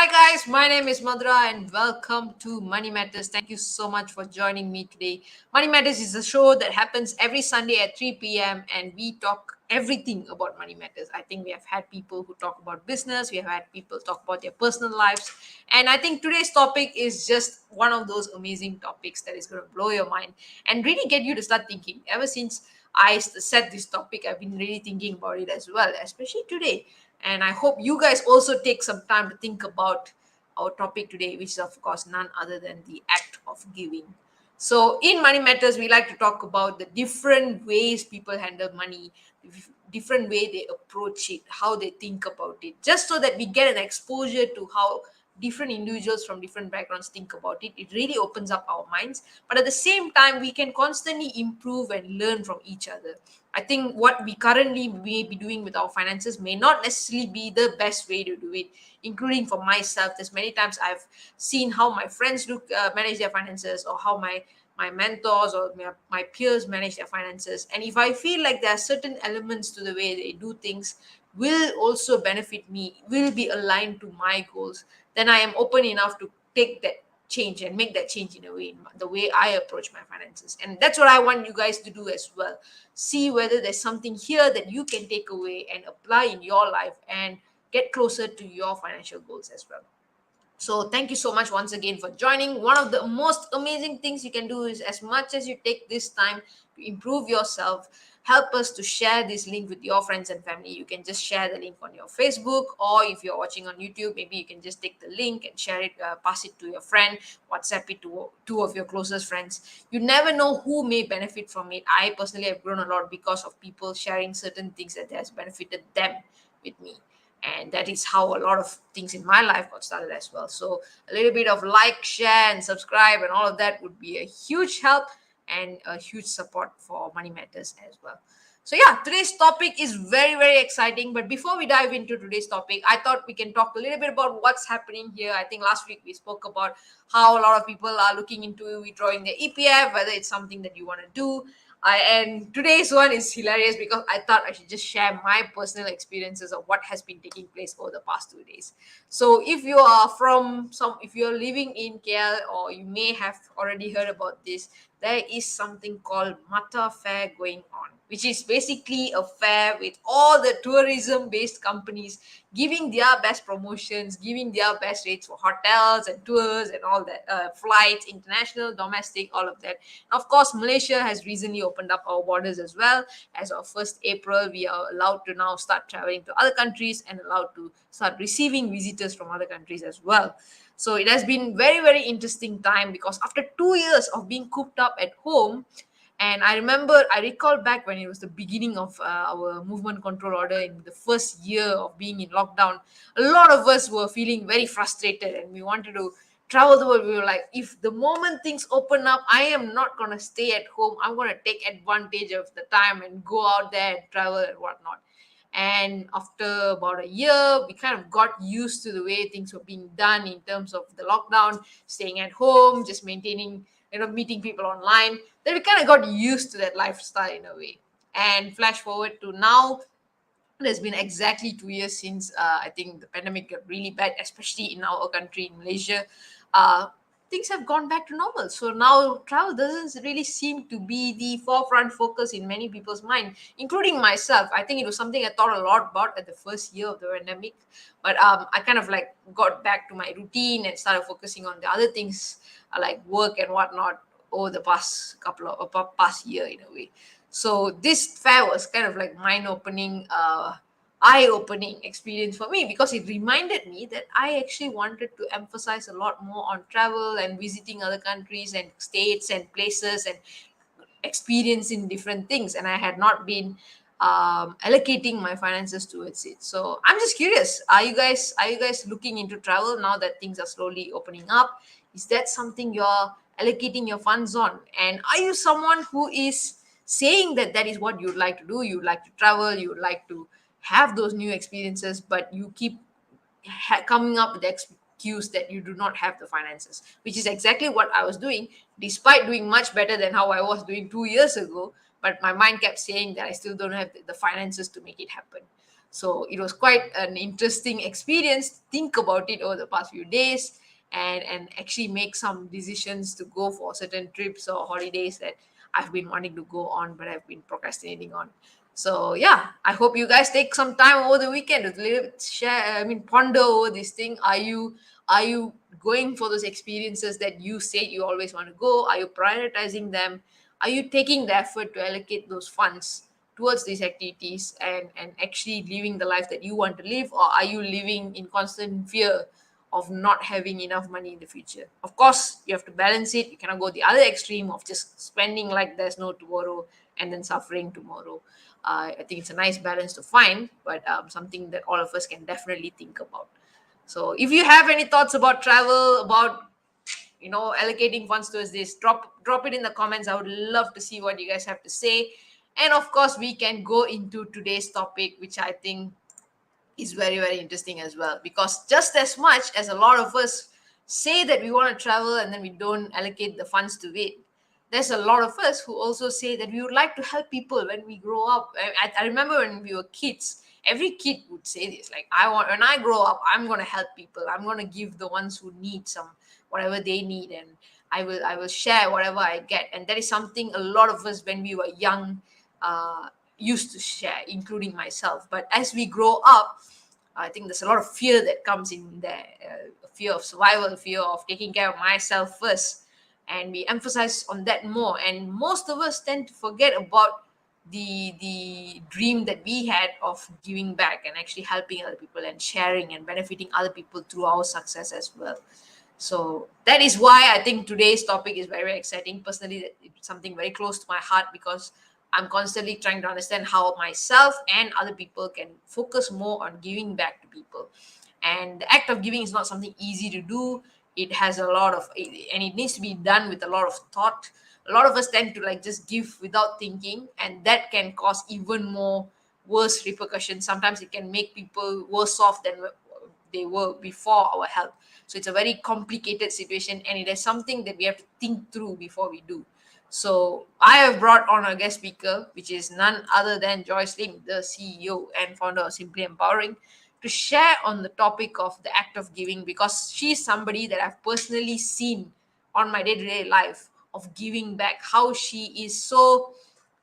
Hi guys, my name is Madra and welcome to Money Matters. Thank you so much for joining me today. Money Matters is a show that happens every Sunday at 3 p.m. and we talk everything about money matters. I think we have had people who talk about business, we have had people talk about their personal lives, and I think today's topic is just one of those amazing topics that is going to blow your mind and really get you to start thinking. Ever since set this topic, I've been really thinking about it as well, especially today. And I hope you guys also take some time to think about our topic today, which is, of course, none other than the act of giving. So, in Money Matters, we like to talk about the different ways people handle money, different way they approach it, how they think about it, just so that we get an exposure to how different individuals from different backgrounds think about it. It really opens up our minds, but at the same time we can constantly improve and learn from each other. I think what we currently may be doing with our finances may not necessarily be the best way to do it, including for myself. There's many times I've seen how my friends manage their finances, or how my mentors or my peers manage their finances. And if I feel like there are certain elements to the way they do things will also benefit me, will be aligned to my goals, then I am open enough to take that change and make that change in a way, in the way I approach my finances. And that's what I want you guys to do as well. See whether there's something here that you can take away and apply in your life and get closer to your financial goals as well. So thank you so much once again for joining. One of the most amazing things you can do is, as much as you take this time to improve yourself, help us to share this link with your friends and family. You can just share the link on your Facebook, or if you're watching on YouTube, maybe you can just take the link and share it, pass it to your friend, WhatsApp it to two of your closest friends. You never know who may benefit from it. I personally have grown a lot because of people sharing certain things that has benefited them with me, and that is how a lot of things in my life got started as well. So a little bit of like, share and subscribe and all of that would be a huge help and a huge support for Money Matters as well. So yeah, today's topic is very exciting, but before we dive into today's topic, I thought we can talk a little bit about what's happening here. I think last week we spoke about how a lot of people are looking into withdrawing their EPF, whether it's something that you want to do. And today's one is hilarious because I thought I should just share my personal experiences of what has been taking place over the past 2 days. So if you're living in KL, or you may have already heard about this, there is something called Mata Fair going on, which is basically a fair with all the tourism based companies giving their best promotions, giving their best rates for hotels and tours and all that, flights, international, domestic, all of that. Of course, Malaysia has recently opened up our borders as well. As of 1st April, we are allowed to now start traveling to other countries and allowed to start receiving visitors from other countries as well. So it has been very interesting time, because after 2 years of being cooped up at home, and I recall back when it was the beginning of our movement control order in the first year of being in lockdown, a lot of us were feeling very frustrated and we wanted to travel the world. We were like, if the moment things open up, I am not going to stay at home. I'm going to take advantage of the time and go out there and travel and whatnot. And after about a year, we kind of got used to the way things were being done in terms of the lockdown, staying at home, just maintaining, meeting people online. Then we kind of got used to that lifestyle in a way. And flash forward to now, it has been exactly 2 years since I think the pandemic got really bad, especially in our country, in Malaysia. Uh, Things have gone back to normal. So now travel doesn't really seem to be the forefront focus in many people's mind, including myself. I think it was something I thought a lot about at the first year of the pandemic, but I kind of like got back to my routine and started focusing on the other things, like work and whatnot, over the past year in a way. So this fair was kind of like eye-opening experience for me, because it reminded me that I actually wanted to emphasize a lot more on travel and visiting other countries and states and places and experiencing different things, and I had not been allocating my finances towards it. So I'm just curious, are you guys looking into travel now that things are slowly opening up? Is that something you're allocating your funds on? And are you someone who is saying that that is what you'd like to do? You'd like to travel, you'd like to have those new experiences, but you keep coming up with the excuse that you do not have the finances, which is exactly what I was doing, despite doing much better than how I was doing 2 years ago. But my mind kept saying that I still don't have the finances to make it happen. So it was quite an interesting experience to think about it over the past few days, and actually make some decisions to go for certain trips or holidays that I've been wanting to go on, but I've been procrastinating on. So yeah, I hope you guys take some time over the weekend to share. I mean, ponder over this thing. Are you going for those experiences that you said you always want to go? Are you prioritizing them? Are you taking the effort to allocate those funds towards these activities, and actually living the life that you want to live, or are you living in constant fear of not having enough money in the future? Of course, you have to balance it. You cannot go the other extreme of just spending like there's no tomorrow and then suffering tomorrow. I think it's a nice balance to find, but something that all of us can definitely think about. So if you have any thoughts about travel, about allocating funds towards this, drop it in the comments. I would love to see what you guys have to say. And of course, we can go into today's topic, which I think is very, very interesting as well, because just as much as a lot of us say that we want to travel and then we don't allocate the funds to it, there's a lot of us who also say that we would like to help people when we grow up. I remember when we were kids, every kid would say this, like, I want, when I grow up, I'm going to help people. I'm going to give the ones who need some, whatever they need, and I will share whatever I get. And that is something a lot of us when we were young used to share, including myself. But as we grow up, I think there's a lot of fear that comes in there, fear of survival, fear of taking care of myself first, and we emphasize on that more. And most of us tend to forget about the dream that we had of giving back and actually helping other people and sharing and benefiting other people through our success as well. So that is why I think today's topic is very, very exciting. Personally, it's something very close to my heart, because I'm constantly trying to understand how myself and other people can focus more on giving back to people. And the act of giving is not something easy to do. It has a lot of, and it needs to be done with a lot of thought. A lot of us tend to like just give without thinking, and that can cause even more worse repercussions. Sometimes it can make people worse off than they were before our help. So it's a very complicated situation, and it is something that we have to think through before we do. So I have brought on a guest speaker, which is none other than Joyce Lim, the CEO and founder of Simply Empowering, to share on the topic of the act of giving, because she's somebody that I've personally seen on my day-to-day life of giving back. How she is so,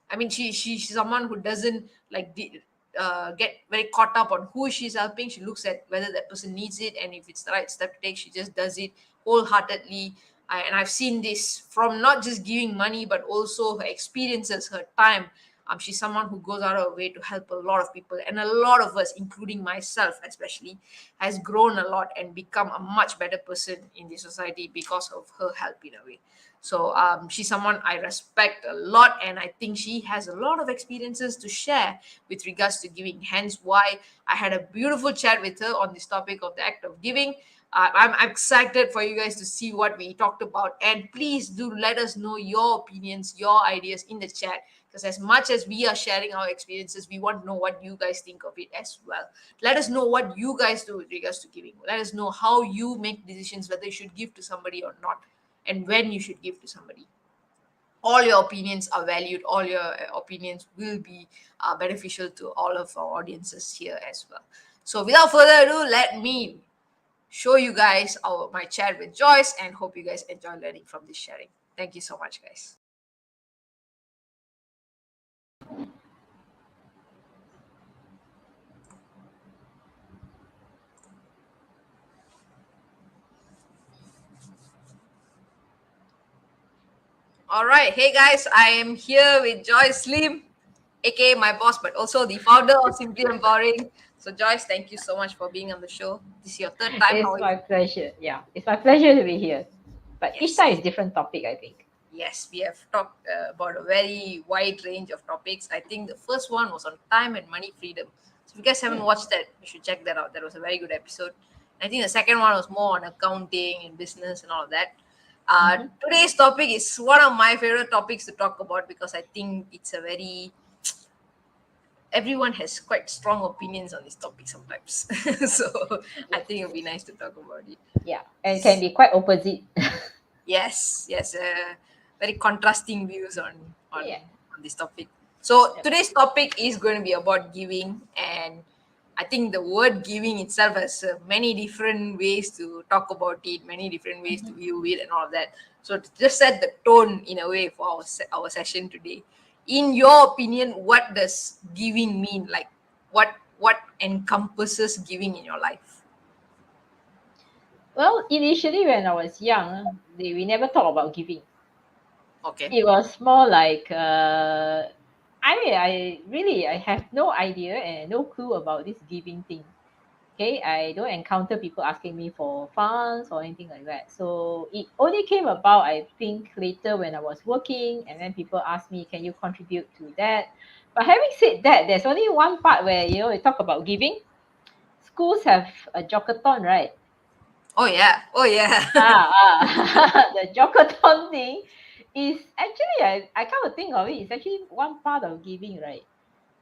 I mean, she's someone who doesn't like get very caught up on who she's helping. She looks at whether that person needs it, and if it's the right step to take, she just does it wholeheartedly. And I've seen this from not just giving money, but also her experiences, her time. She's someone who goes out of her way to help a lot of people, and a lot of us, including myself especially, has grown a lot and become a much better person in the society because of her help in a way. So she's someone I respect a lot, and I think she has a lot of experiences to share with regards to giving. Hence, why I had a beautiful chat with her on this topic of the act of giving. I'm excited for you guys to see what we talked about, and please do let us know your opinions, your ideas in the chat. Because as much as we are sharing our experiences, we want to know what you guys think of it as well. Let us know what you guys do with regards to giving. Let us know how you make decisions whether you should give to somebody or not, and when you should give to somebody. All your opinions are valued. All your opinions will be beneficial to all of our audiences here as well. So without further ado, let me show you guys my chat with Joyce, and hope you guys enjoy learning from this sharing. Thank you so much, guys. All right. Hey, guys, I am here with Joyce Lim, aka my boss, but also the founder of Simply Empowering. So, Joyce, thank you so much for being on the show. This is your third time. It's my pleasure. Yeah, it's my pleasure to be here. But each Yes. time is different topic, I think. Yes, we have talked about a very wide range of topics. I think the first one was on time and money freedom. So if you guys haven't watched that, you should check that out. That was a very good episode. I think the second one was more on accounting and business and all of that. Today's topic is one of my favorite topics to talk about, because I think it's a very, everyone has quite strong opinions on this topic sometimes. So I think it'll be nice to talk about it. Yeah, and can be quite opposite. Yes, yes, very contrasting views on Yeah. on this topic. So today's topic is going to be about giving, and I think the word giving itself has many different ways to talk about it, many different ways to view it, and all that. So to just set the tone in a way for our session today. In your opinion, what does giving mean? Like, what encompasses giving in your life? Well, initially when I was young, we never talk about giving. Okay. It was more like I mean, I have no idea and no clue about this giving thing. Okay, I don't encounter people asking me for funds or anything like that. So it only came about, I think, later when I was working, and then people asked me, "Can you contribute to that?" But having said that, there's only one part where we talk about giving. Schools have a jokathon, right? Oh yeah. Oh yeah. The jokathon thing is actually, I kind of think of it, it's actually one part of giving, right?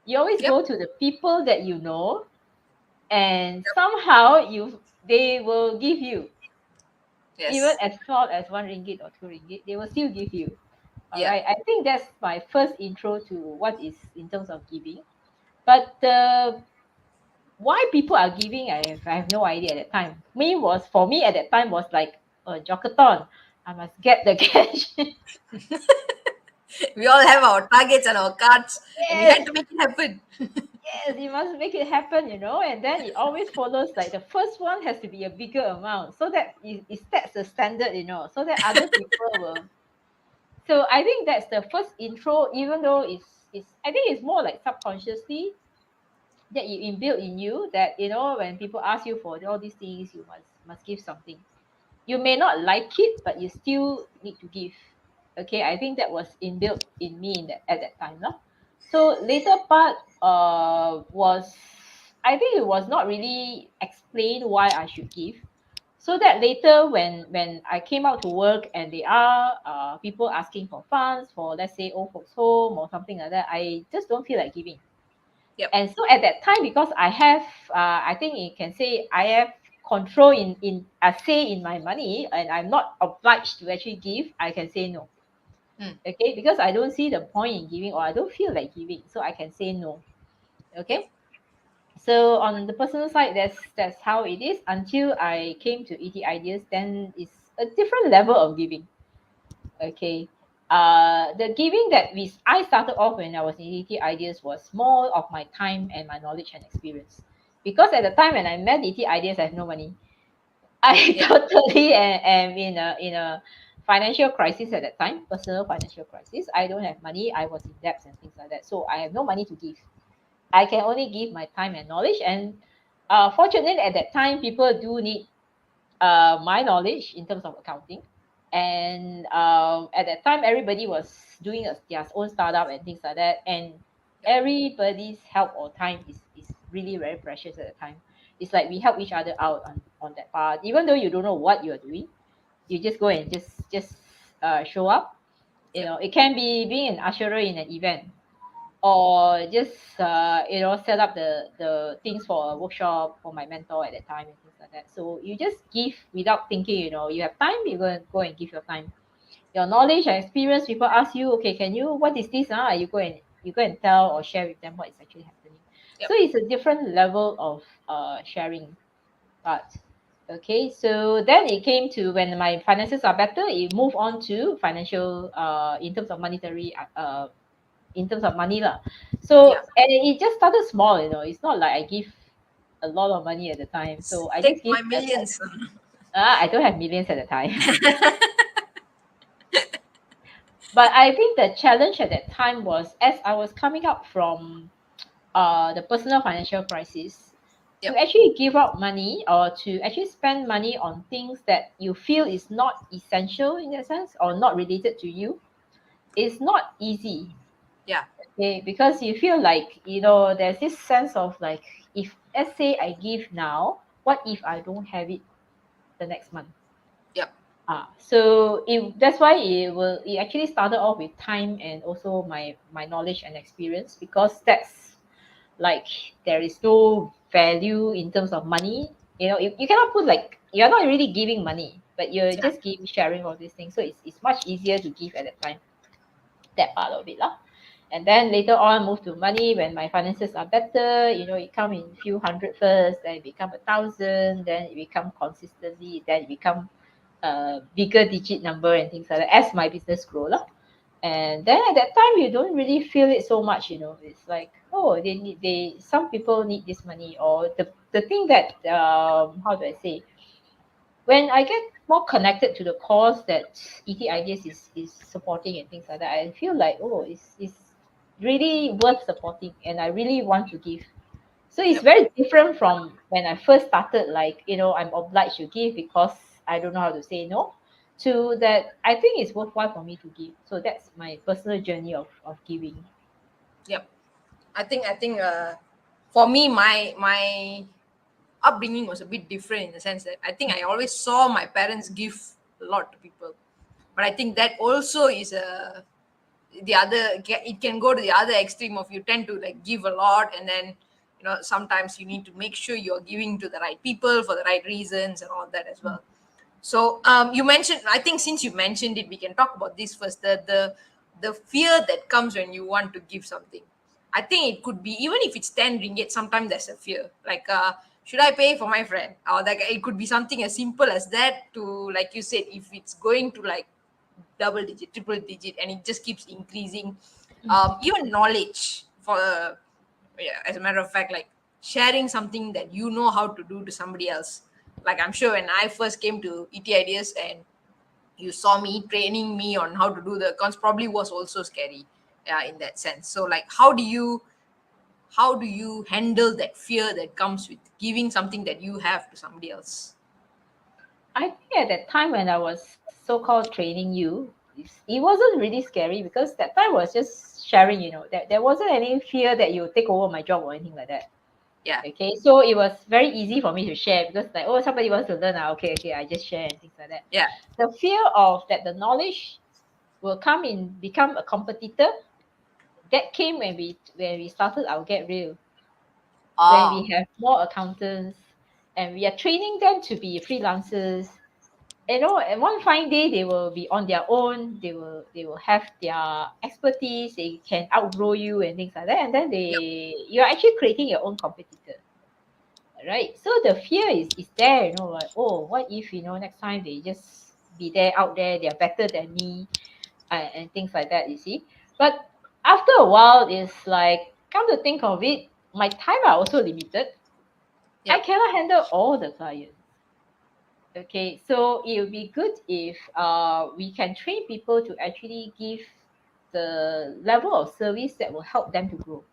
You always Yep. go to the people that you know, and Yep. somehow they will give you, even Yes. as small as 1 ringgit or 2 ringgit, they will still give you. All Yeah. right. I think that's my first intro to what is in terms of giving. But why people are giving, I have no idea at that time. For me at that time was like a jokathon. I must get the cash. We all have our targets and our cards, and we had Yes, to make it happen. yes, you must make it happen. And then it always follows like the first one has to be a bigger amount, so that it sets the standard, so that other people will. So I think that's the first intro, even though it's I think it's more like subconsciously that you inbuilt in you that when people ask you for all these things, you must give something. You may not like it, but you still need to give. Okay, I think that was inbuilt in me at that time. No? So later part was, I think it was not really explained why I should give. So that later when I came out to work and there are people asking for funds for, let's say, old folks home or something like that, I just don't feel like giving. Yep. And so at that time, because I have, I think you can say I have control in I say in my money, and I'm not obliged to actually give, I can say no. Mm. Okay, because I don't see the point in giving, or I don't feel like giving, so I can say no. Yep. Okay, so on the personal side, that's how it is until I came to ET Ideas. Then it's a different level of giving. Okay. The giving that I started off when I was in ET Ideas was more of my time and my knowledge and experience. Because at the time when I met ET Ideas, I have no money. I Yeah. totally am in a financial crisis at that time, personal financial crisis. I don't have money. I was in debts and things like that. So I have no money to give. I can only give my time and knowledge. And fortunately, at that time, people do need my knowledge in terms of accounting. And at that time, everybody was doing their own startup and things like that. And Yep. everybody's help or time is really very precious at the time. It's like we help each other out on that part. Even though you don't know what you're doing, you just go and just show up. Yep. It can be being an usherer in an event, or just set up the things for a workshop for my mentor at that time and things like that. So you just give without thinking. You have time, you go and give your time, your knowledge and experience. People ask you, okay, can you, what is this, you go and tell or share with them what is actually happening. So Yep. it's a different level of sharing. But okay, so then it came to when my finances are better, it moved on to financial, in terms of monetary, in terms of money lah. So, Yeah. and it just started small. It's not like I give a lot of money at the time. So I just Take give my as millions. I don't have millions at the time. But I think the challenge at that time was, as I was coming up from the personal financial crisis, to Yep. actually give out money or to actually spend money on things that you feel is not essential in that sense or not related to you, is not easy. Yeah. Okay, because you feel like, there's this sense of like, if let's say I give now, what if I don't have it the next month? Yep. So that's why it actually started off with time and also my knowledge and experience, because that's like, there is no value in terms of money. You cannot put, like, you're not really giving money, but you're Yeah. just giving, sharing all these things. So it's much easier to give at that time, that part of it lah. And then later on move to money when my finances are better, it come in few hundred first, then it become 1,000, then it become consistently, then it become a bigger digit number and things like that as my business grow lah. And then at that time you don't really feel it so much, it's like, oh, some people need this money, or the thing that how do I say, when I get more connected to the cause that ET Ideas is supporting and things like that, I feel like, oh, it's really worth supporting, and I really want to give. So it's Yep. very different from when I first started, like, I'm obliged to give because I don't know how to say no, to that I think it's worthwhile for me to give. So that's my personal journey of giving. Yep. I think for me, my upbringing was a bit different in the sense that I think I always saw my parents give a lot to people, but I think that also is a the other, it can go to the other extreme of you tend to like give a lot, and then sometimes you need to make sure you're giving to the right people for the right reasons and all that as well. So you mentioned, I think since you mentioned it, we can talk about this first. The fear that comes when you want to give something. I think it could be, even if it's 10 ringgit, sometimes there's a fear. Like should I pay for my friend? Or like it could be something as simple as that to, like you said, if it's going to like double digit, triple digit, and it just keeps increasing. Even knowledge for yeah, as a matter of fact, like sharing something that you know how to do to somebody else. Like I'm sure when I first came to ET Ideas and you saw me training me on how to do the accounts, probably was also scary in that sense. So like how do you handle that fear that comes with giving something that you have to somebody else? I think at that time when I was so-called training you, it wasn't really scary because that time was just sharing, that there wasn't any fear that you take over my job or anything like that. Yeah. Okay, so it was very easy for me to share because like, oh, somebody wants to learn, okay, okay, I just share and things like that. Yeah. The fear of that the knowledge will come in become a competitor, that came when we started our Get Real, when we Oh. have more accountants and we are training them to be freelancers. And one fine day they will be on their own, they will have their expertise, they can outgrow you and things like that, and then Yep. you're actually creating your own competitor, right? So the fear is there, like, oh, what if next time they just be there out there, they're better than me, and things like that, you see. But after a while, it's like, come to think of it, my time are also limited. I Yep. cannot handle all the clients. Okay, so it would be good if we can train people to actually give the level of service that will help them to grow.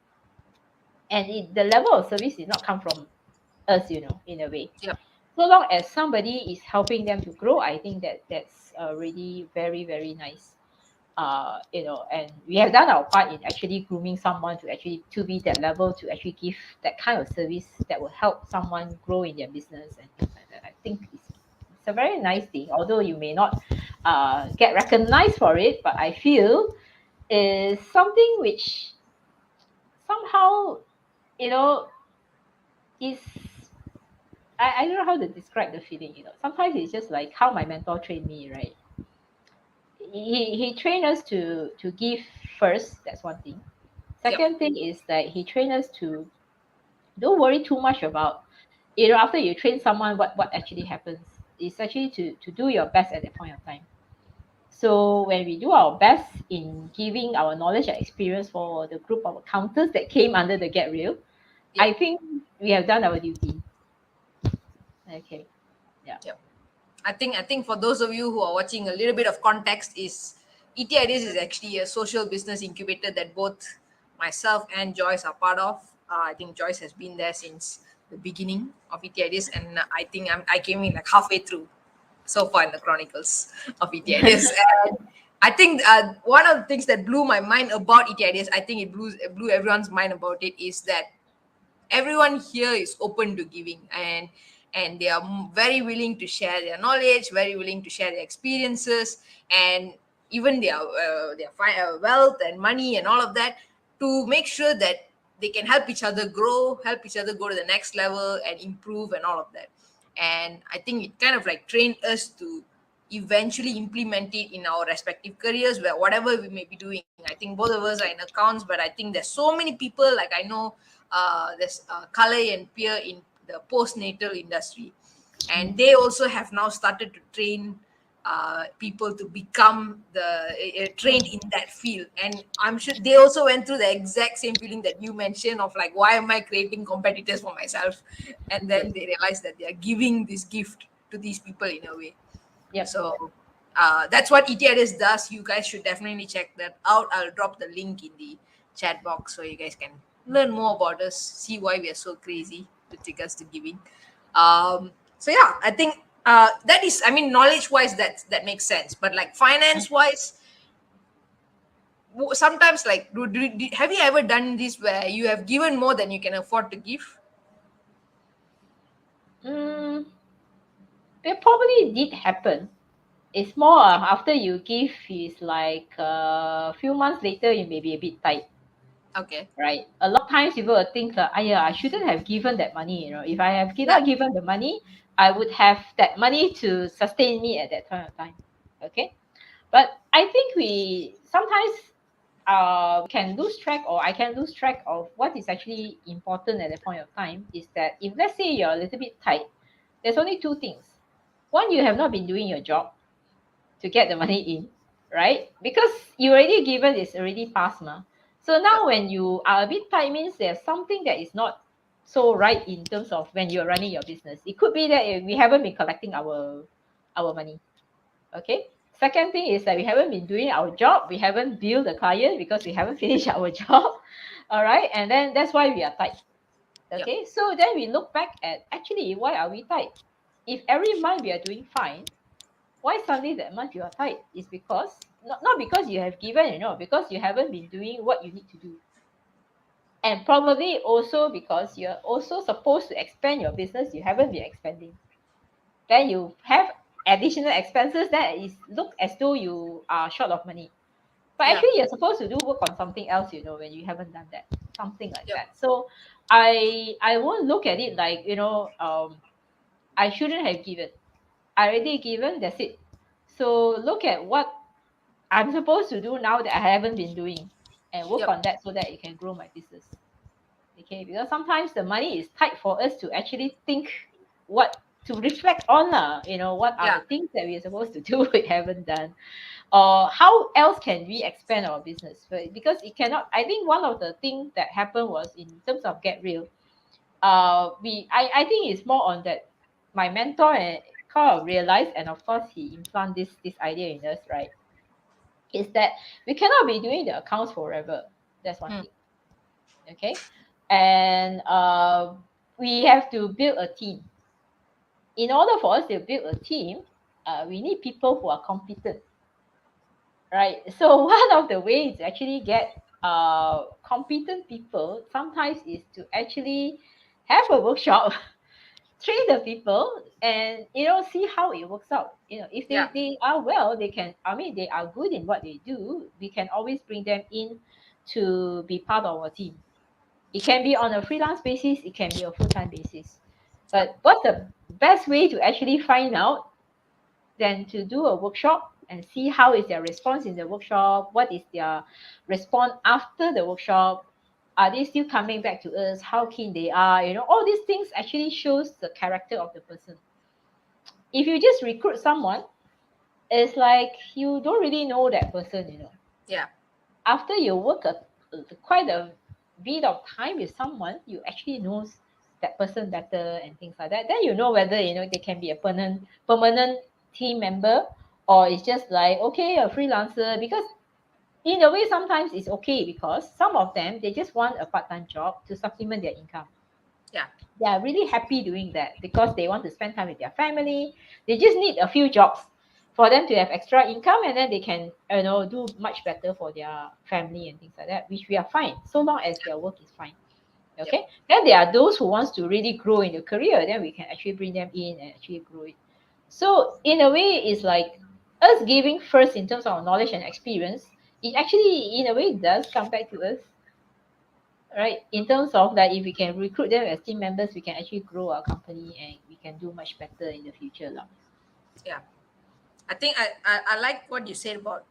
And the level of service did not come from us, in a way. Yep. So long as somebody is helping them to grow, I think that's really very, very nice. And we have done our part in actually grooming someone to be that level, to actually give that kind of service that will help someone grow in their business and things like that. I think it's a very nice thing, although you may not get recognized for it, but I feel is something which somehow, you know is I don't know how to describe the feeling. Sometimes it's just like how my mentor trained me, right? He trained us to give first. That's one thing. Yep. Second thing is that he trained us to don't worry too much about, after you train someone, what actually happens. It's actually to do your best at that point of time. So when we do our best in giving our knowledge and experience for the group of accountants that came under the Get Real, I Yep. think we have done our duty. Okay. Yeah. Yep. I think for those of you who are watching, a little bit of context is ET Ideas is actually a social business incubator that both myself and Joyce are part of. I think Joyce has been there since the beginning of ET Ideas, and I think I came in like halfway through so far in the chronicles of ET Ideas. And I think one of the things that blew my mind about ET Ideas, I think it blew everyone's mind about it, is that everyone here is open to giving, and they are very willing to share their knowledge, very willing to share their experiences, and even their wealth and money and all of that, to make sure that they can help each other grow, help each other go to the next level and improve and all of that. And I think it kind of like trained us to eventually implement it in our respective careers, where whatever we may be doing. I think both of us are in accounts, but I think there's so many people, like I know there's Kalai and Pierre in the postnatal industry, and they also have now started to train people to become the trained in that field. And I'm sure they also went through the exact same feeling that you mentioned of like, why am I creating competitors for myself? And Yes. then they realize that they are giving this gift to these people in a way. Yep. So that's what ETRS does. You guys should definitely check that out. I'll drop the link in the chat box so you guys can learn more about us, see why we are so crazy with regards to giving. So yeah, I think that is, I mean, knowledge wise, that makes sense. But like finance wise, sometimes like, have you ever done this where you have given more than you can afford to give? Mm, it probably did happen. It's more after you give is like a few months later, you may be a bit tight, Okay. right? A lot of times people will think that, yeah, I shouldn't have given that money. If I have Yeah. not given the money, I would have that money to sustain me at that point of time. Okay. But I think we sometimes can lose track, or I can lose track of what is actually important at that point of time. Is that if let's say you're a little bit tight, there's only two things. One, you have not been doing your job to get the money in, right? Because you already given is already past, ma. So Yep. now when you are a bit tight, means there's something that is not so right in terms of when you're running your business. It could be that we haven't been collecting our money. Okay. Second thing is that we haven't been doing our job. We haven't billed the client because we haven't finished our job. All right. And then that's why we are tight. Yep. Okay. So then we look back at actually why are we tight? If every month we are doing fine, why suddenly that month you are tight? Is because not because you have given, because you haven't been doing what you need to do. And probably also because you're also supposed to expand your business, you haven't been expanding. Then you have additional expenses that is look as though you are short of money. But Yeah. actually you're supposed to do work on something else, when you haven't done that. Something like Yep. that. So I won't look at it like, I shouldn't have given. I already given, that's it. So look at what I'm supposed to do now that I haven't been doing, and work Yep. on that so that it can grow my business. Okay, because sometimes the money is tight for us to actually think what to reflect on, what are Yeah. the things that we're supposed to do we haven't done, or how else can we expand our business. But because it cannot, I think one of the things that happened was in terms of Get Real, I think it's more on that my mentor kind of realized, and of course he implant this idea in us, right? Is that we cannot be doing the accounts forever. That's one Hmm. thing. Okay. And we have to build a team. In order for us to build a team, we need people who are competent, right? So one of the ways to actually get competent people sometimes is to actually have a workshop, train the people, and see how it works out. If Yeah. they are well, they can, I mean, they are good in what they do, we can always bring them in to be part of our team. It can be on a freelance basis, it can be a full-time basis. Yep. But what's the best way to actually find out than to do a workshop and see how is their response in the workshop, what is their response after the workshop, are they still coming back to us, how keen they are, all these things actually shows the character of the person. If you just recruit someone, it's like you don't really know that person. Yeah. After you work quite a bit of time with someone, you actually knows that person better and things like that. Then you know whether they can be a permanent team member, or it's just like okay, a freelancer. Because in a way sometimes it's okay, because some of them they just want a part-time job to supplement their income. Yeah. They are really happy doing that because they want to spend time with their family. They just need a few jobs for them to have extra income, and then they can do much better for their family and things like that, which we are fine so long as their work is fine. Yep. Okay. Then there are those who wants to really grow in the career, then we can actually bring them in and actually grow it. So in a way it's like us giving first in terms of knowledge and experience. It actually in a way does come back to us, right? In terms of that, if we can recruit them as team members, we can actually grow our company and we can do much better in the future. Lah. Yeah. I think I like what you said about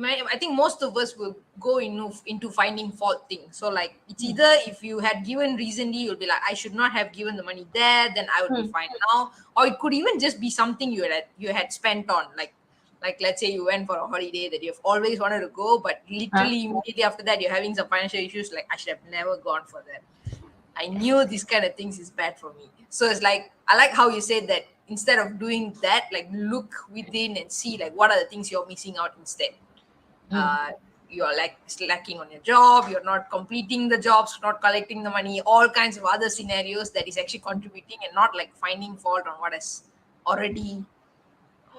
I think most of us will go into finding fault things. So like it's Mm. either if you had given recently, you'll be like, I should not have given the money there, then I would be Mm. fine now. Or it could even just be something you had spent on, like let's say you went for a holiday that you've always wanted to go, but Huh? literally immediately after that you're having some financial issues. Like I should have never gone for that. I knew these kind of things is bad for me. So it's like I like how you said that instead of doing that, like look within and see like what are the things you're missing out instead. Mm. uh, you're like slacking on your job, you're not completing the jobs, not collecting the money, all kinds of other scenarios that is actually contributing, and not like finding fault on what has already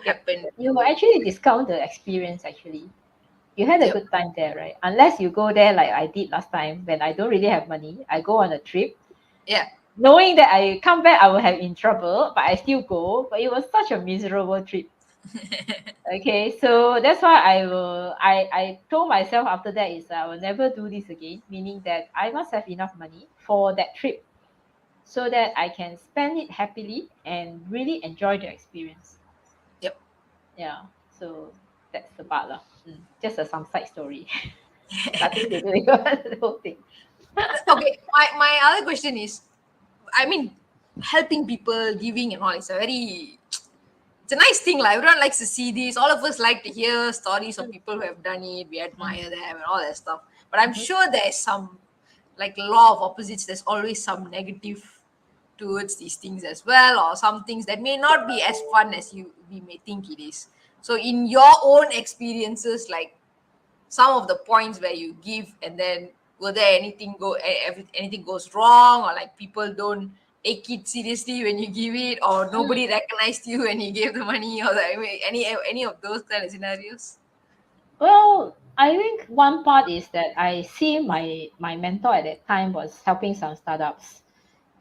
Yep. happened You to. actually discount the experience actually. You had a Yep. good time there, right? Unless you go there like I did last time when I don't really have money. I go on a trip, Yeah. knowing that I come back I will have in trouble, but I still go. But it was such a miserable trip. Okay, so that's why I told myself after that is I will never do this again, meaning that I must have enough money for that trip so that I can spend it happily and really enjoy the experience. Yep. Yeah, so that's the part lah. Just a some side story. Nothing to do with the whole thing. Okay, my other question is, I mean, helping people, giving and all is a very, it's a nice thing. Like everyone likes to see this. All of us like to hear stories of Mm, people who have done it. We mm, admire them and all that stuff. But I'm mhm. sure there's some, like law of opposites. There's always some negative towards these things as well, or some things that may not be as fun as we may think it is. So, in your own experiences, like some of the points where you give, and then were there anything goes wrong, or like people don't take it seriously when you give it, or Mm. nobody recognized you when you gave the money, or any of those kind of scenarios? Well, I think one part is that I see my mentor at that time was helping some startups,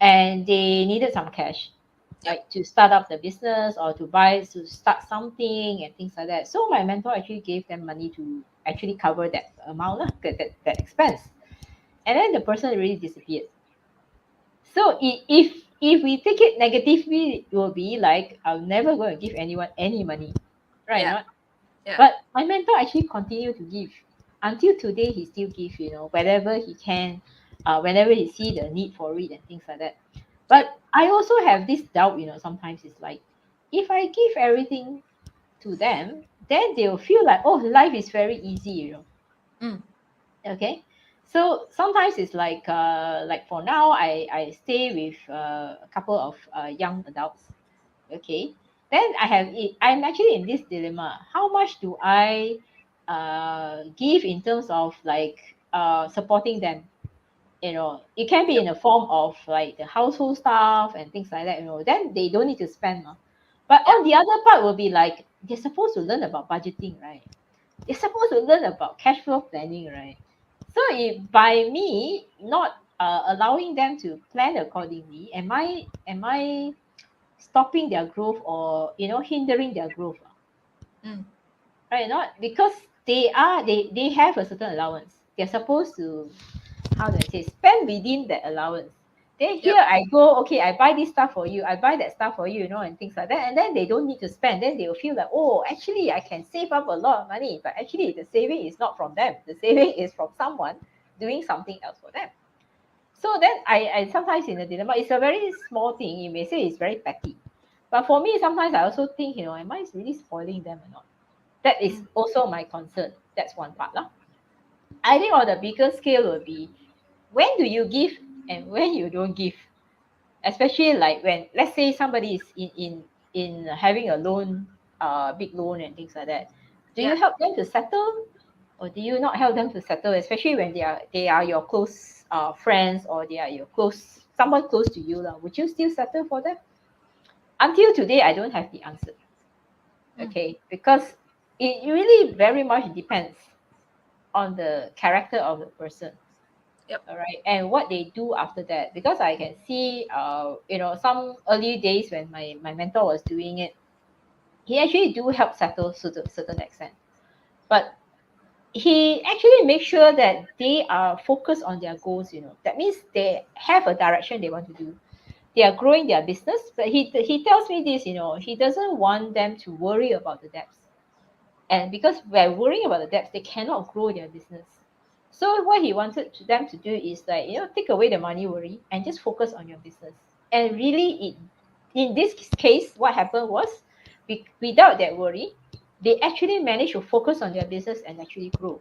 and they needed some cash, Yep. right, to start up the business or to start something and things like that. So my mentor actually gave them money to actually cover that amount, lah, that expense. And then the person really disappeared. So if we take it negatively, it will be like I'm never going to give anyone any money, right? Yeah. Not. Yeah. But my mentor actually continued to give until today. He still give, whenever he can, whenever he see the need for it and things like that. Yep. But I also have this doubt, sometimes it's like if I give everything to them, then they'll feel like, oh, life is very easy. Mm. Okay, so sometimes it's like for now I stay with a couple of young adults. Okay, then I'm actually in this dilemma. How much do I give in terms of like supporting them? It can be Yep. in the form of like the household stuff and things like that. Then they don't need to spend. But Yeah. on the other part will be like they're supposed to learn about budgeting, right? They're supposed to learn about cash flow planning, right? So if by me not allowing them to plan accordingly, am I stopping their growth or hindering their growth? Mm. Right? Not because they have a certain allowance. They're supposed to, how do I say, spend within that allowance. Then here Yep. I go, okay, I buy this stuff for you, I buy that stuff for you, and things like that. And then they don't need to spend. Then they will feel like, oh, actually I can save up a lot of money. But actually the saving is not from them. The saving is from someone doing something else for them. So then I sometimes in a dilemma. It's a very small thing. You may say it's very petty. But for me, sometimes I also think, am I really spoiling them or not? That is Mm. also my concern. That's one part. Lah. I think on the bigger scale will be when do you give and when you don't give. Especially like when let's say somebody is in having a loan, big loan and things like that. Do you Yeah. help them to settle or do you not help them to settle, especially when they are your close friends or they are your close someone close to you? Would you still settle for them? Until today I don't have the answer. Mm. Okay, because it really very much depends on the character of the person. Yep. All right, and what they do after that, because I can see some early days when my mentor was doing it, he actually do help settle to a certain extent, but he actually makes sure that they are focused on their goals. That means they have a direction they want to do. they are growing their business, but he tells me this, he doesn't want them to worry about the debts. And because by worrying about the debts, they cannot grow their business. So what he wanted them to do is like, take away the money worry and just focus on your business. And really, in this case, what happened was, without that worry, they actually managed to focus on their business and actually grow.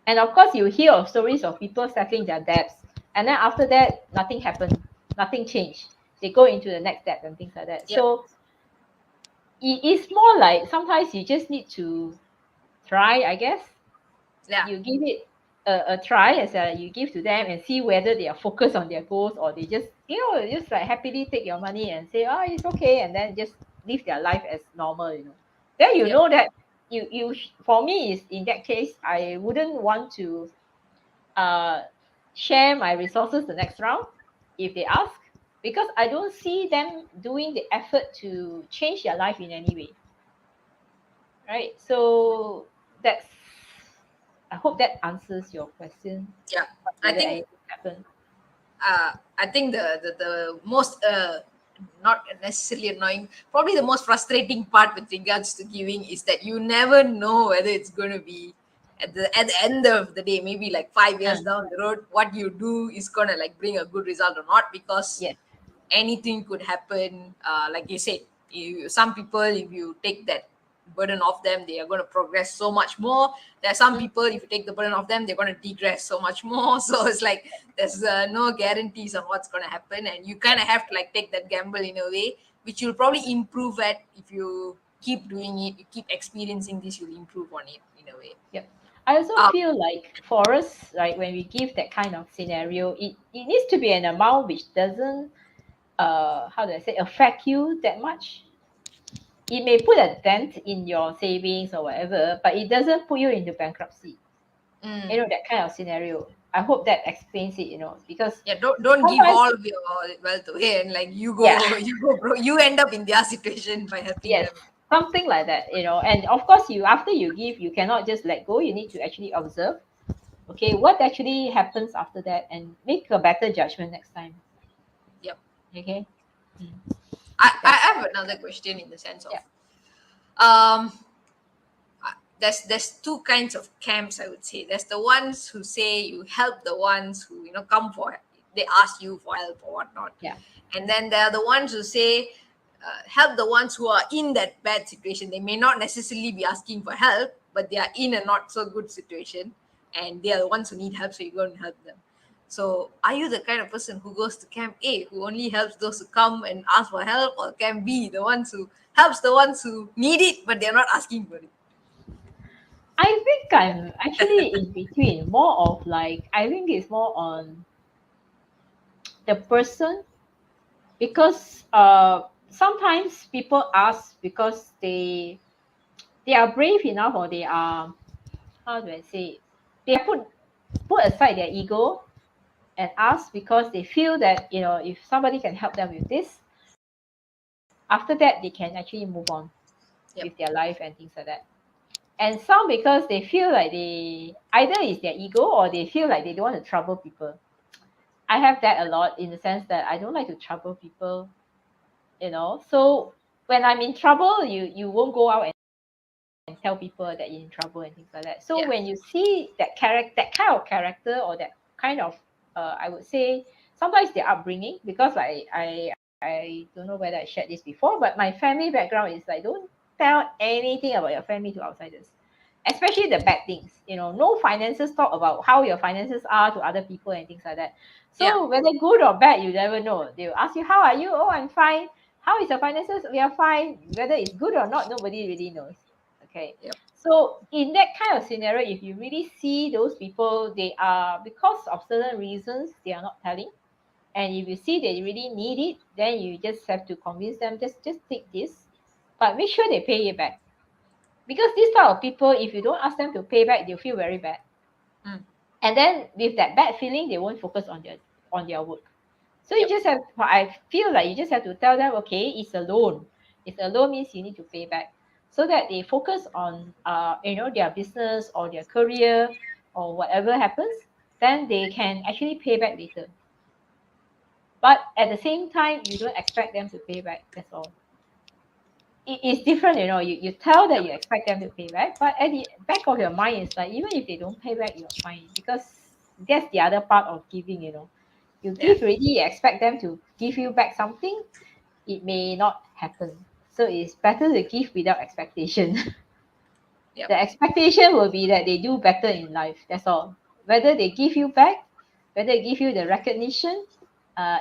And of course, you hear of stories of people settling their debts, and then after that, nothing happened, nothing changed. They go into the next step and things like that. Yep. So it's more like sometimes you just need to try, I guess. Yeah. You give it a try as you give to them and see whether they are focused on their goals, or they just just like happily take your money and say, oh, it's okay, and then just live their life as normal. Then Yep. that you for me is, in that case, I wouldn't want to uh share my resources the next round if they ask, because I don't see them doing the effort to change their life in any way, right? So that's, I hope that answers your question. Yeah. What I whether think anything happened? I think the most not necessarily annoying, probably the most frustrating part with regards to giving is that you never know whether it's going to be at the end of the day, maybe like 5 years down the road, what you do is gonna like bring a good result or not, because Yes. anything could happen. Like you said, some people, if you take that burden off them, they are going to progress so much more. There are some Mm. people, if you take the burden off them, they're going to degress so much more. So it's like there's no guarantees on what's going to happen, and you kind of have to like take that gamble in a way, which you'll probably improve at if you keep doing it, you keep experiencing this, you'll improve on it in a way. Yep. I also Um, feel like for us, like when we give that kind of scenario, it needs to be an amount which doesn't, how do I say, affect you that much. It may put a dent in your savings or whatever, but it doesn't put you into bankruptcy. mm, That kind of scenario. I hope that explains it, because yeah, don't give sometimes, all of your wealth away, and like you yeah, go, you go, bro, you end up in their situation by helping yes, them. something like that, and of course, after you give, you cannot just let go. You need to actually observe, okay, what actually happens after that, and make a better judgment next time. Yep. Okay. Mm. I That's have another question in the sense of Yeah. um there's two kinds of camps, I would say. There's the ones who say you help the ones who come for, they ask you for help or whatnot, Yeah. and then there are the ones who say help the ones who are in that bad situation. They may not necessarily be asking for help, but they are in a not so good situation, and they are the ones who need help, so you go and help them. So are you the kind of person who goes to camp A, who only helps those who come and ask for help, or camp B, the ones who helps the ones who need it but they're not asking for it? I think I'm actually in between, more of like, I think it's more on the person, because sometimes people ask because they are brave enough, or they are, how do I say, they put aside their ego and ask because they feel that, if somebody can help them with this, after that they can actually move on Yep. with their life and things like that. And some because they feel like they either it's their ego, or they feel like they don't want to trouble people. I have that a lot, in the sense that I don't like to trouble people. So when I'm in trouble, you won't go out and tell people that you're in trouble and things like that. So Yeah. when you see that kind of character, or that kind of, I would say, sometimes their upbringing, because I don't know whether I shared this before, but my family background is like, don't tell anything about your family to outsiders, especially the bad things. No finances talk about how your finances are to other people and things like that. Yeah. So whether good or bad, you never know. They will ask you, how are you? Oh, I'm fine. How is your finances? We are fine. Whether it's good or not, nobody really knows. Okay. Yep. So in that kind of scenario, if you really see those people, they are, because of certain reasons, they are not telling. And if you see they really need it, then you just have to convince them, just take this, but make sure they pay it back. Because this type of people, if you don't ask them to pay back, they'll feel very bad. Mm. And then with that bad feeling, they won't focus on their work. So you Yep. just have, I feel like you just have to tell them, okay, it's a loan. It's a loan means you need to pay back, so that they focus on, their business or their career or whatever happens. Then they can actually pay back later. But at the same time, you don't expect them to pay back. That's all. It's different, you tell that Yep. you expect them to pay back, but at the back of your mind, it's like, even if they don't pay back, you're fine, because that's the other part of giving, you Yeah. give already, you expect them to give you back something, it may not happen. So it's better to give without expectation. Yep. The expectation will be that they do better in life, that's all. Whether they give you back, whether they give you the recognition,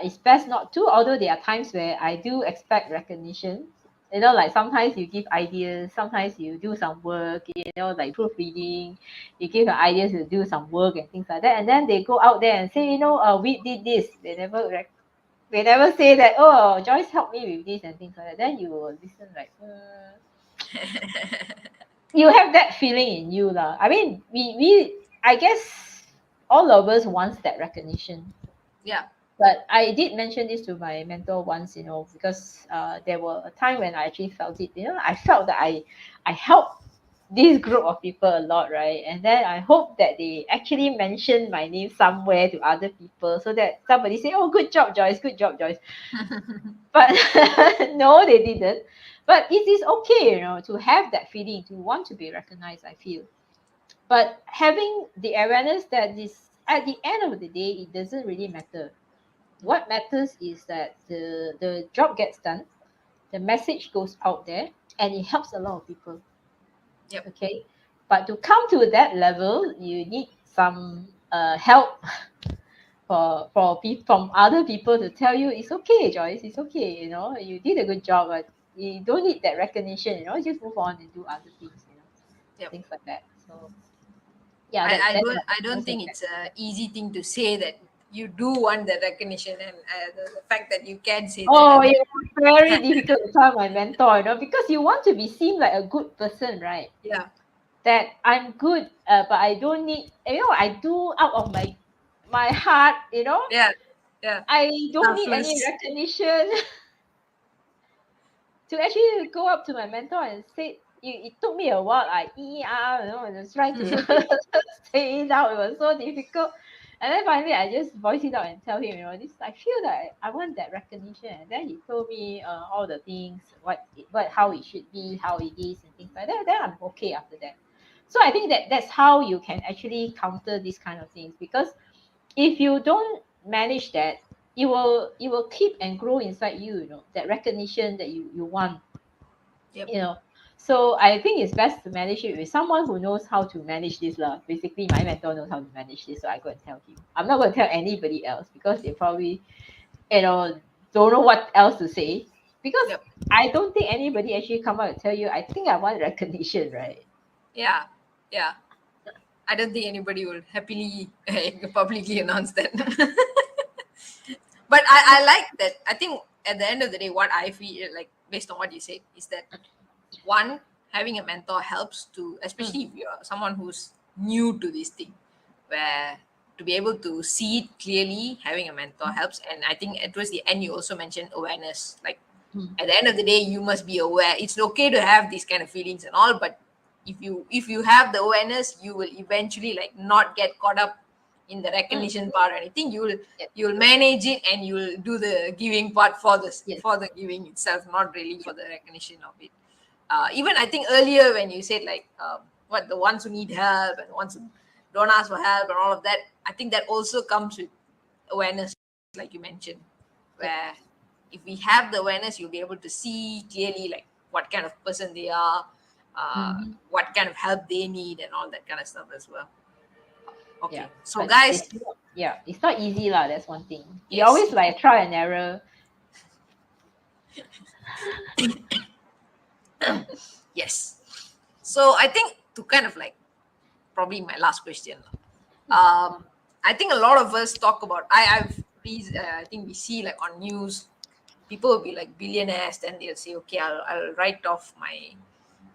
it's best not to, although there are times where I do expect recognition. Like sometimes you give ideas, sometimes you do some work, like proofreading, you give your ideas to do some work and things like that, and then they go out there and say, we did this. They never say that, oh, Joyce helped me with this and things like that. Then you will listen like, you have that feeling in you lah. I mean, we I guess all of us wants that recognition. Yeah. But I did mention this to my mentor once, because there were a time when I actually felt it. I felt that I helped this group of people a lot, right? And then I hope that they actually mention my name somewhere to other people, so that somebody say, "Oh, good job, Joyce. Good job, Joyce." But no, they didn't. But it is okay, to have that feeling, to want to be recognized, I feel. But having the awareness that this, at the end of the day, it doesn't really matter. What matters is that the job gets done, the message goes out there, and it helps a lot of people. Yep. Okay. But to come to that level, you need some help from other people to tell you, it's okay, Joyce, it's okay, you did a good job, but you don't need that recognition, just move on and do other things, Yep. things like that. So yeah, I, that's I that's don't my I don't most think important. it's a easy thing to say that you do want the recognition, and the fact that you can say that, Oh, and then it was very difficult to tell my mentor, because you want to be seen like a good person, right? yeah. That I'm good, but I don't need, I do out of my heart, Yeah. Yeah. I don't need any Selfless. recognition. To actually go up to my mentor and say, it took me a while, I was trying to say it out. It was so difficult. And then finally, I just voiced it out and tell him, this, I feel that I want that recognition. And then he told me all the things, how it should be, how it is, and things like that. Then I'm okay after that. So I think that that's how you can actually counter these kind of things, because if you don't manage that, it will keep and grow inside you, that recognition that you want, Yep. you know so I think it's best to manage it with someone who knows how to manage this lah. Basically, my mentor knows how to manage this, so I go and tell him. I'm not going to tell anybody else, because they probably, don't know what else to say, because Yep. I don't think anybody actually come out and tell you, I think I want recognition, right? Yeah. Yeah. I don't think anybody will happily publicly announce that. But I like that. I think at the end of the day, what I feel like, based on what you said, is that one, having a mentor helps to, Mm, especially if you're someone who's new to this thing, where to be able to see it clearly, having a mentor helps. And I think towards the end, you also mentioned awareness. Like, mm, at the end of the day, you must be aware. It's okay to have these kind of feelings and all, but if you have the awareness, you will eventually like not get caught up in the mm. recognition part or anything. You'll Yep, you'll manage it, and you'll do the giving part for yes, the giving itself, not really for yep, the recognition of it. Even I think earlier when you said like, what, the ones who need help and the ones who don't ask for help and all of that, I think that also comes with awareness, like you mentioned, yep. where if we have the awareness, you'll be able to see clearly like what kind of person they are, Mm-hmm. what kind of help they need, and all that kind of stuff as well. Yeah, Okay, so but guys, it's not easy lah. That's one thing. We yes, always like try and error. yes. So I think, to kind of like, probably my last question. Mm, I think a lot of us talk about. I think we see like on news, people will be like billionaires, then they'll say, okay, I'll write off my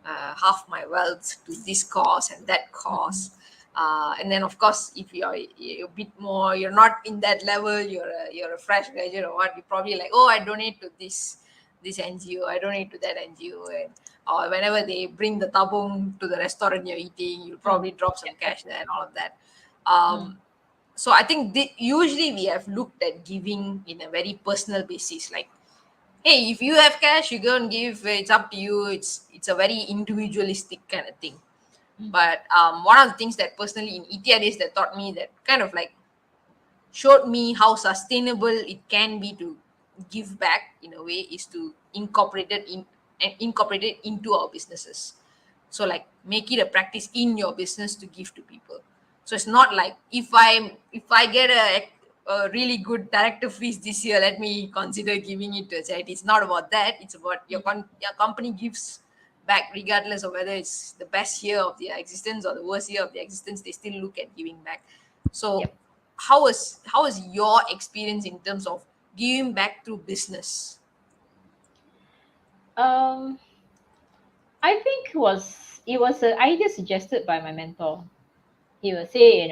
half my wealth to this cause and that mm, cause. And then of course, if you're a bit more, you're not in that level, you're a fresh graduate or what, you probably like, oh, I donate to this NGO, I donate to that NGO. And or whenever they bring the tabung to the restaurant you're eating, you'll mm, probably drop some yeah, cash there and all of that. mm, um So I think usually we have looked at giving in a very personal basis, like, hey, if you have cash, you go and give. It's up to you. It's a very individualistic kind of thing. Mm. But one of the things that personally in ETI days that taught me, that kind of like showed me how sustainable it can be to give back in a way, is to incorporate it into our businesses. So like make it a practice in your business to give to people. So it's not like, if I get a really good director fees this year, let me consider giving it to a charity. It's not about that. It's about your company gives back regardless of whether it's the best year of their existence or the worst year of their existence. They still look at giving back. So Yep. how was your experience in terms of giving back through business? Um, I think it was an idea suggested by my mentor. He will say,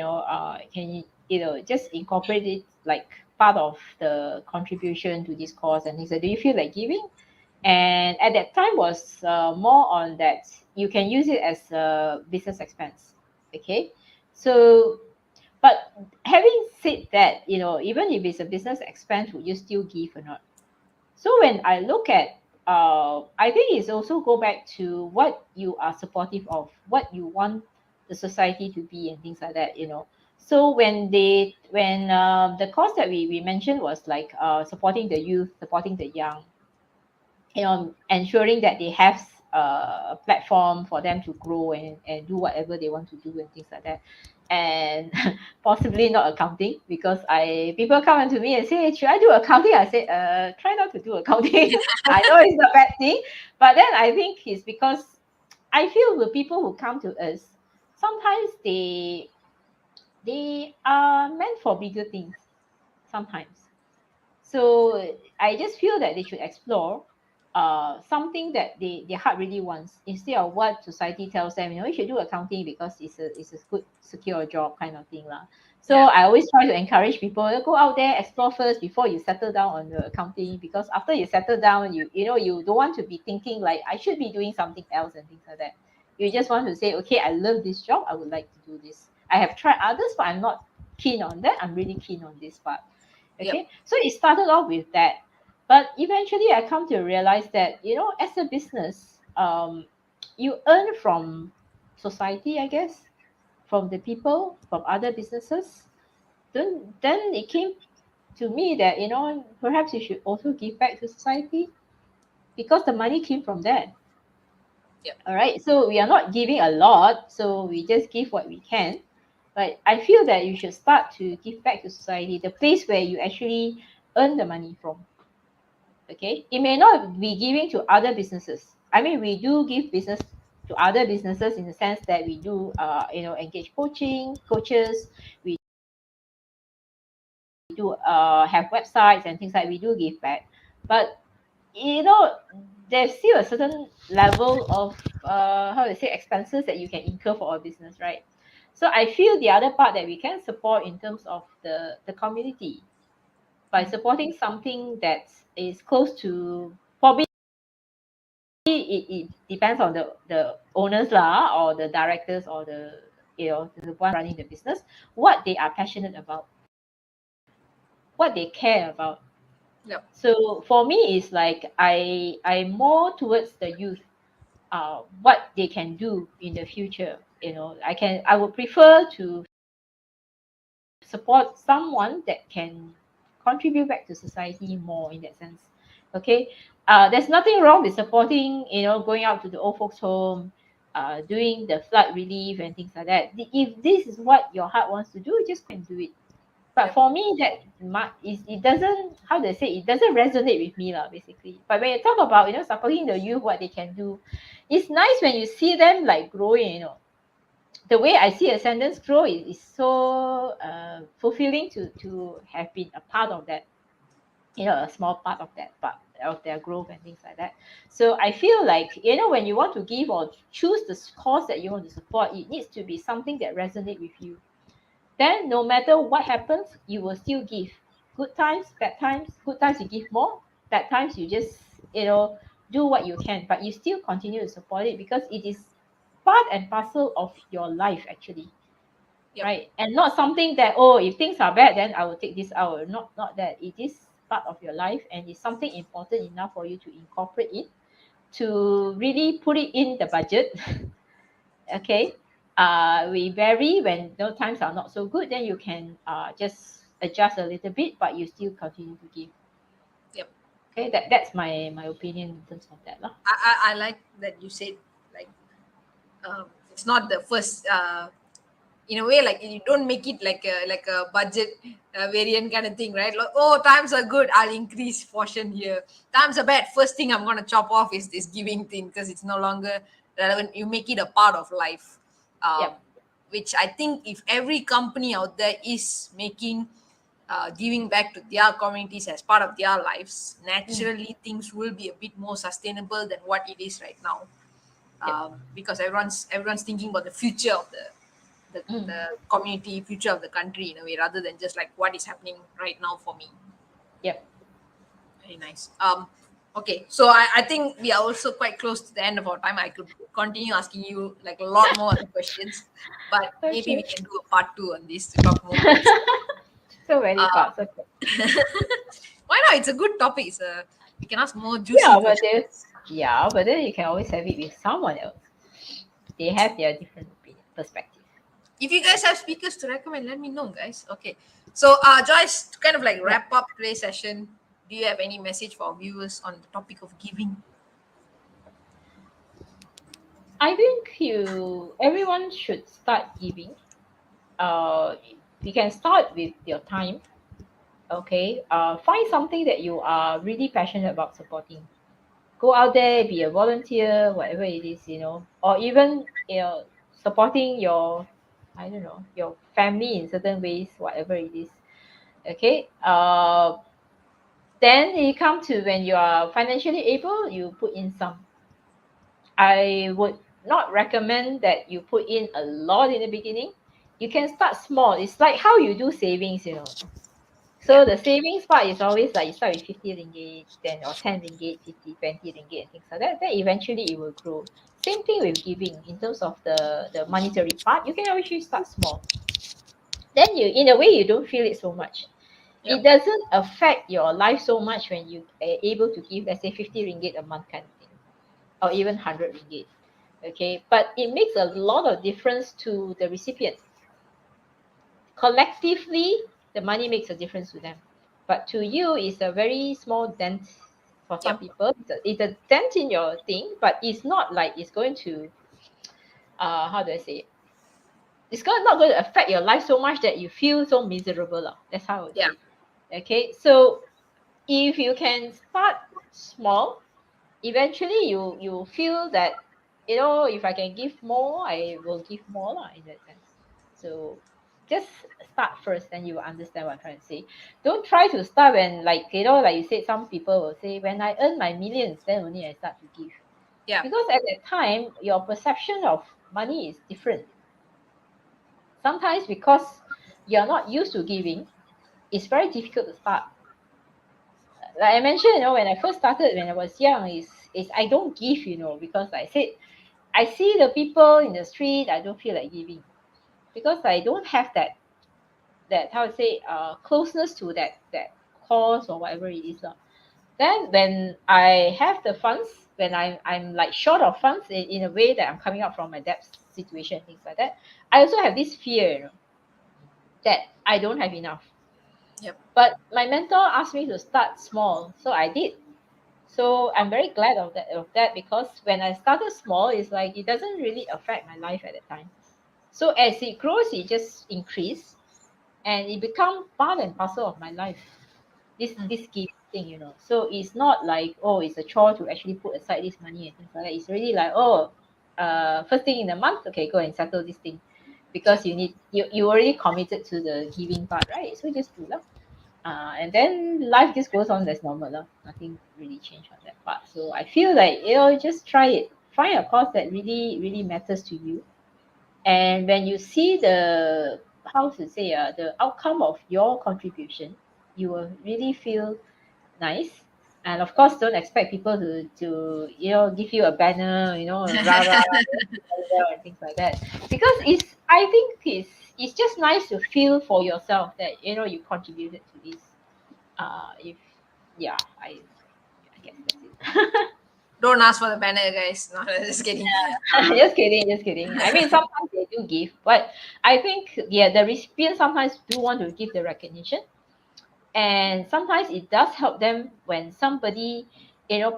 can you just incorporate it like part of the contribution to this cause, and he said, do you feel like giving? And at that time was more on that you can use it as a business expense. Okay, so but having said that, even if it's a business expense, would you still give or not? So when I look at, I think it's also go back to what you are supportive of, what you want the society to be, and things like that. So when the cause that we mentioned was like supporting the youth, supporting the young, ensuring that they have a platform for them to grow and do whatever they want to do and things like that. And possibly not accounting, because I people come to me and say, should I do accounting? I say, try not to do accounting. I know it's a bad thing, but then I think it's because I feel the people who come to us, sometimes they are meant for bigger things sometimes. So I just feel that they should explore something that their heart really wants, instead of what society tells them, you should do accounting because it's a good secure job kind of thing lah. So Yeah. I always try to encourage people, go out there, explore first before you settle down on the accounting, because after you settle down, you don't want to be thinking like I should be doing something else and things like that. You just want to say, okay, I love this job, I would like to do this. I have tried others, but I'm not keen on that. I'm really keen on this part. Yep. Okay, so it started off with that, but eventually I come to realize that, as a business, you earn from society, I guess, from the people, from other businesses. Then it came to me that, perhaps you should also give back to society, because the money came from that. Yep. All right, so we are not giving a lot, so we just give what we can. But I feel that you should start to give back to society, the place where you actually earn the money from. Okay, it may not be giving to other businesses. I mean, we do give business to other businesses in the sense that we do, engage coaches. We do have websites and things like, we do give back, but you know there's still a certain level of how to say expenses that you can incur for a business, right? So I feel the other part that we can support in terms of the community, by supporting something that is close to, probably it depends on the owners lah, or the directors, or the one running the business, what they are passionate about, what they care about. Yep. So for me, it's like I'm more towards the youth, what they can do in the future. I would prefer to support someone that can contribute back to society more in that sense. Okay, there's nothing wrong with supporting, going out to the old folks home, doing the flood relief and things like that. If this is what your heart wants to do, just go and do it. But Yep. for me, that it doesn't, how do I say, it doesn't resonate with me lah, basically. But when you talk about, supporting the youth, what they can do, it's nice when you see them like growing. The way I see Ascendance grow is so fulfilling to have been a part of that, a small part of that part of their growth and things like that. So I feel like, when you want to give or choose the cause that you want to support, it needs to be something that resonates with you. Then no matter what happens, you will still give. Good times, bad times. Good times you give more. Bad times you just, do what you can, but you still continue to support it, because it is part and parcel of your life actually. Yep. right? And not something that, oh, if things are bad, then I will take this out. Not that. It is part of your life, and it's something important enough for you to incorporate it, to really put it in the budget. Okay. We vary when no times are not so good, then you can just adjust a little bit, but you still continue to give. Yep. Okay, that's my opinion in terms of that lah. I like that you said, like, it's not the first, in a way, like, you don't make it like a budget variant kind of thing, right? Like, oh, times are good, I'll increase portion here. Times are bad, first thing I'm going to chop off is this giving thing, because it's no longer relevant. You make it a part of life, um, Yep. which I think if every company out there is making giving back to their communities as part of their lives, Mm. naturally things will be a bit more sustainable than what it is right now, Yep. because everyone's thinking about the future of Mm. the community, future of the country, in a way, rather than just like what is happening right now for me. Yep. Very nice. Okay, so I think we are also quite close to the end of our time. I could continue asking you like a lot more other questions, but maybe we Okay. can do a part two on this to talk more about this. So many Um, parts. Okay. why not? It's a good topic. We can ask more juicy Yeah, but then questions. you can always have it with someone else. They have their different opinion, perspective. If you guys have speakers to recommend, let me know, guys. Okay. So, Joyce, to kind of like Yeah. wrap up today's session, do you have any message for our viewers on the topic of giving? I think everyone should start giving. Uh, you can start with your time. Okay. Find something that you are really passionate about supporting. Go out there, be a volunteer, whatever it is, or even supporting your, I don't know, your family in certain ways, whatever it is. Okay. Then it come to when you are financially able, you put in some. I would not recommend that you put in a lot in the beginning. You can start small. It's like how you do savings. Yeah. So the savings part is always like you start with 50 ringgit, then or 10 ringgit, 50, 20 ringgit, and things like that. Then eventually it will grow. Same thing with giving in terms of the monetary part. You can always start small. Then in a way, you don't feel it so much. It Yep. doesn't affect your life so much when you are able to give, let's say, 50 ringgit a month kind of thing, or even 100 ringgit. Okay, but it makes a lot of difference to the recipient. Collectively, the money makes a difference to them, but to you, it's a very small dent. For some Yep. people, it's a dent in your thing, but it's not like it's going to, how do I say it? Not going to affect your life so much that you feel so miserable. That's how I would Yeah. say. Okay, so if you can start small, eventually you feel that, if I can give more, I will give more lah, in that sense. So just start first, then you will understand what I'm trying to say. Don't try to start when, like you said, some people will say, when I earn my millions, then only I start to give. Yeah. Because at that time your perception of money is different. Sometimes because you're not used to giving, it's very difficult to start. Like I mentioned, when I first started when I was young, is I don't give, because I said, I see the people in the street, I don't feel like giving, because I don't have that how to say, closeness to that cause or whatever it is. Then when I have the funds, when I'm like short of funds, in a way that I'm coming out from my debt situation, things like that, I also have this fear, that I don't have enough. Yep. But my mentor asked me to start small, so I did. So I'm very glad of that, because when I started small, it's like it doesn't really affect my life at the time. So as it grows, it just increase, and it become part and parcel of my life. Mm. This giving thing, So it's not like, oh, it's a chore to actually put aside this money and things like that. It's really like, oh, first thing in the month, okay, go and settle this thing, Yep. because you already committed to the giving part, right? So just do that. And then life just goes on as normal. Nothing really changed on that part. So I feel like, just try it. Find a cause that really, really matters to you. And when you see how to say, the outcome of your contribution, you will really feel nice. And of course, don't expect people to give you a banner, rah rah, and things like that. Because I think it's just nice to feel for yourself that you contributed to this. If yeah, I guess that's it. Don't ask for the banner, guys. No, just kidding. Just kidding, just kidding. I mean, sometimes they do give, but I think the recipients sometimes do want to give the recognition, and sometimes it does help them when somebody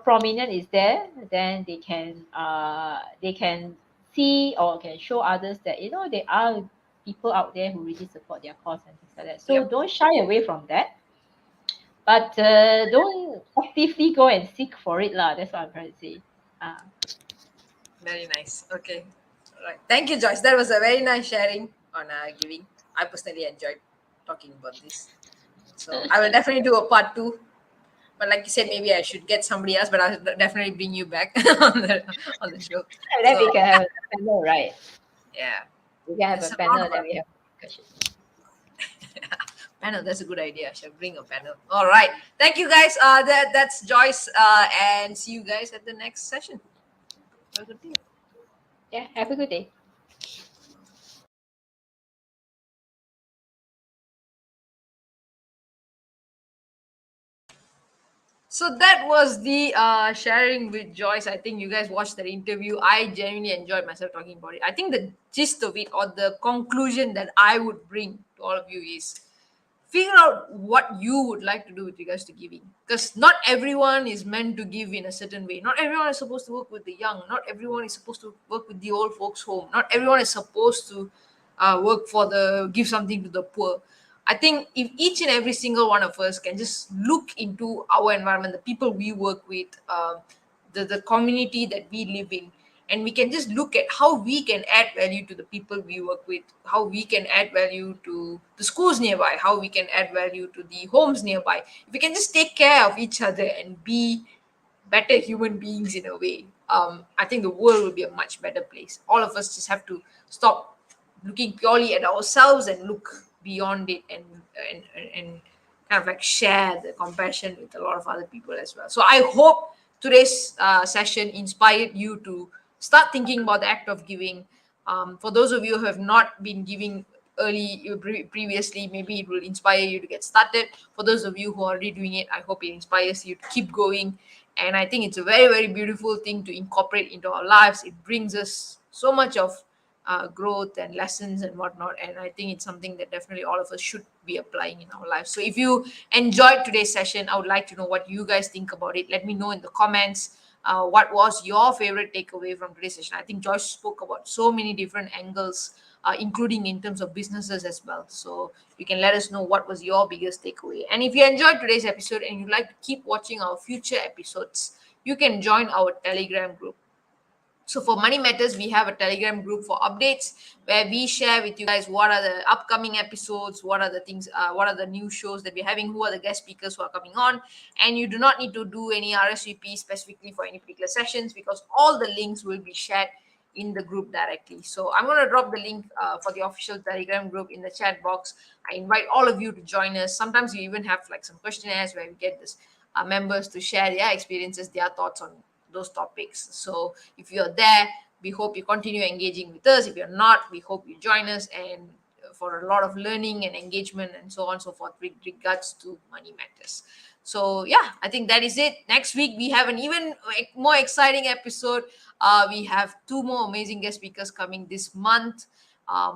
prominent is there. Then they can see or can show others that there are people out there who really support their cause and things like that. So Yep. don't shy away from that, but don't actively go and seek for it lah. That's what I'm trying to say. uh, Very nice. Okay. All right. Thank you, Joyce. That was a very nice sharing on giving. I personally enjoyed talking about this. So I will definitely do a part two. But like you said, maybe I should get somebody else. But I'll definitely bring you back on the show. and then So we can have a panel, right? yeah, We can have there's a a lot panel, then about we have a discussion. panel. That's a good idea. I shall bring a panel. All right. Thank you, guys. That's Joyce. And see you guys at the next session. Have a good day. Yeah, have a good day. So that was the sharing with Joyce. I think you guys watched that interview. I genuinely enjoyed myself talking about it. I think the gist of it, or the conclusion that I would bring to all of you, is figure out what you would like to do with regards to giving. Because not everyone is meant to give in a certain way. Not everyone is supposed to work with the young. Not everyone is supposed to work with the old folks home. Not everyone is supposed to work for the give something to the poor. I think if each and every single one of us can just look into our environment, the people we work with, the community that we live in, and we can just look at how we can add value to the people we work with, how we can add value to the schools nearby, how we can add value to the homes nearby. If we can just take care of each other and be better human beings in a way, I think the world will be a much better place. All of us just have to stop looking purely at ourselves and look beyond it, and kind of like share the compassion with a lot of other people as well. So I hope today's session inspired you to start thinking about the act of giving. For those of you who have not been giving previously, maybe it will inspire you to get started. For those of you who are already doing it, I hope it inspires you to keep going. And I think it's a very, very beautiful thing to incorporate into our lives. It brings us so much of growth and lessons and whatnot. And I think it's something that definitely all of us should be applying in our lives. So if you enjoyed today's session, I would like to know what you guys think about it. Let me know in the comments. What was your favorite takeaway from today's session? I think Joyce spoke about so many different angles, including in terms of businesses as well. So you can let us know what was your biggest takeaway. And if you enjoyed today's episode and you'd like to keep watching our future episodes, you can join our Telegram group. So for Money Matters, we have a Telegram group for updates where we share with you guys what are the upcoming episodes, what are the things, what are the new shows that we're having, who are the guest speakers who are coming on. And you do not need to do any RSVP specifically for any particular sessions, because all the links will be shared in the group directly. So I'm going to drop the link for the official Telegram group in the chat box. I invite all of you to join us. Sometimes we even have like some questionnaires where we get this members to share their experiences, their thoughts on those topics. So if you're there, we hope you continue engaging with us. If you're not, we hope you join us, and for a lot of learning and engagement and so on and so forth with regards to money matters. So yeah, I think that is it. Next week we have an even more exciting episode. We have two more amazing guest speakers coming this month.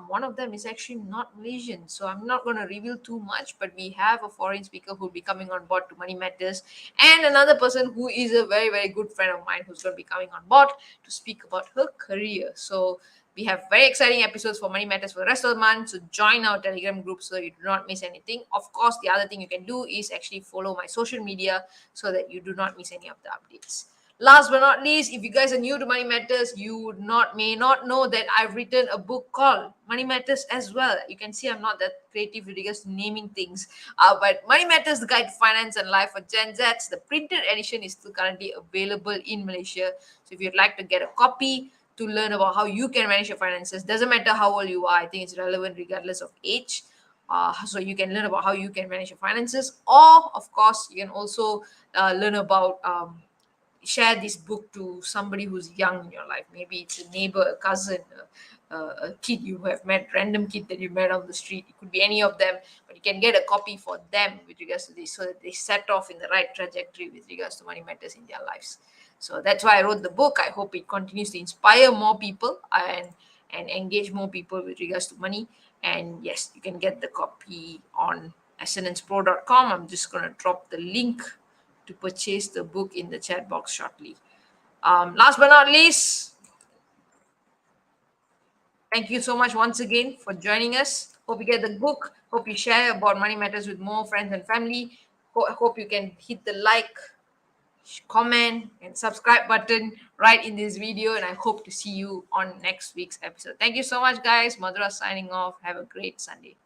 One of them is actually not Malaysian, so I'm not going to reveal too much, but we have a foreign speaker who will be coming on board to Money Matters, and another person who is a very, very good friend of mine who's going to be coming on board to speak about her career. So we have very exciting episodes for Money Matters for the rest of the month. So join our Telegram group so you do not miss anything. Of course, the other thing you can do is actually follow my social media so that you do not miss any of the updates. Last but not least, if you guys are new to Money Matters, you may not know that I've written a book called Money Matters as well. You can see I'm not that creative with regards to naming things, but Money Matters, the Guide to Finance and Life for Gen Zs. The printed edition is still currently available in Malaysia. So if you'd like to get a copy to learn about how you can manage your finances, doesn't matter how old you are, I think it's relevant regardless of age. So you can learn about how you can manage your finances, or of course you can also learn about share this book to somebody who's young in your life. Maybe it's a neighbor, a cousin, a kid you have met, random kid that you met on the street. It could be any of them, but you can get a copy for them with regards to this, so that they set off in the right trajectory with regards to money matters in their lives. So that's why I wrote the book. I hope it continues to inspire more people and engage more people with regards to money. And yes, you can get the copy on ascendancepro.com. I'm just going to drop the link to purchase the book in the chat box shortly. Last but not least, thank you so much once again for joining us. Hope you get the book. Hope you share about money matters with more friends and family. Hope you can hit the like, comment, and subscribe button right in this video. And I hope to see you on next week's episode. Thank you so much, guys. Madhura signing off. Have a great Sunday.